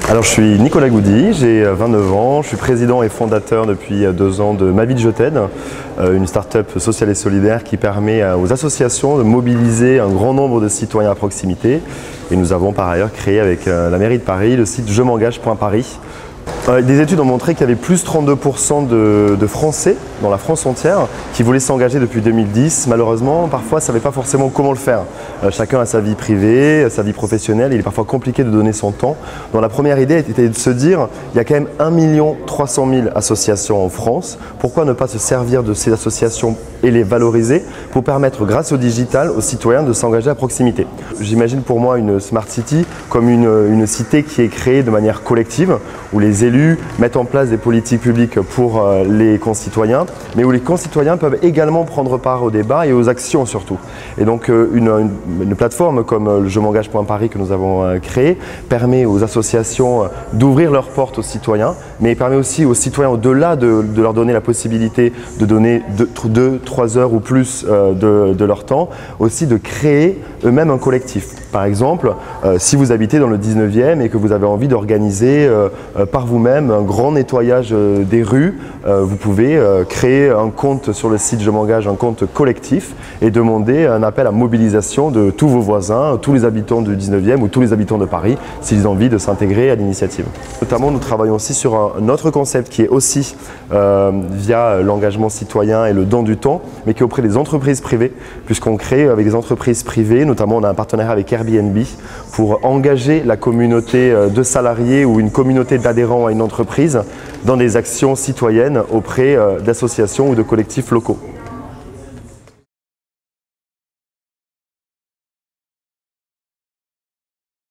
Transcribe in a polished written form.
Alors je suis Nicolas Goudy, j'ai 29 ans, je suis président et fondateur depuis 2 ans de Ma Vie Je t'aide, une start-up sociale et solidaire qui permet aux associations de mobiliser un grand nombre de citoyens à proximité. Et nous avons par ailleurs créé avec la mairie de Paris le site jemengage.paris. Des études ont montré qu'il y avait plus 32% de Français dans la France entière qui voulaient s'engager depuis 2010. Malheureusement, parfois, ne savaient pas forcément comment le faire. Chacun a sa vie privée, sa vie professionnelle. Il est parfois compliqué de donner son temps. Donc la première idée était de se dire, il y a quand même 1 300 000 associations en France. Pourquoi ne pas se servir de ces associations et les valoriser pour permettre, grâce au digital, aux citoyens de s'engager à proximité. J'imagine pour moi une Smart City comme une cité qui est créée de manière collective, où les élus mettent en place des politiques publiques pour les concitoyens, mais où les concitoyens peuvent également prendre part au débat et aux actions surtout. Et donc une plateforme comme le jemengage.paris que nous avons créé permet aux associations d'ouvrir leurs portes aux citoyens, mais permet aussi aux citoyens, au-delà de leur donner la possibilité de donner 2-3 heures ou plus de leur temps, aussi de créer eux-mêmes un collectif. Par exemple, si vous habitez dans le 19e et que vous avez envie d'organiser par vous-même un grand nettoyage des rues, vous pouvez créer un compte sur le site Je m'engage, un compte collectif et demander un appel à mobilisation de tous vos voisins, tous les habitants du 19e ou tous les habitants de Paris s'ils ont envie de s'intégrer à l'initiative. Notamment, nous travaillons aussi sur un autre concept qui est aussi via l'engagement citoyen et le don du temps, mais qui est auprès des entreprises privées, puisqu'on crée avec des entreprises privées, notamment on a un partenariat avec Airbnb pour engager la communauté de salariés ou une communauté d'adhérents à une entreprise dans des actions citoyennes auprès d'associations ou de collectifs locaux.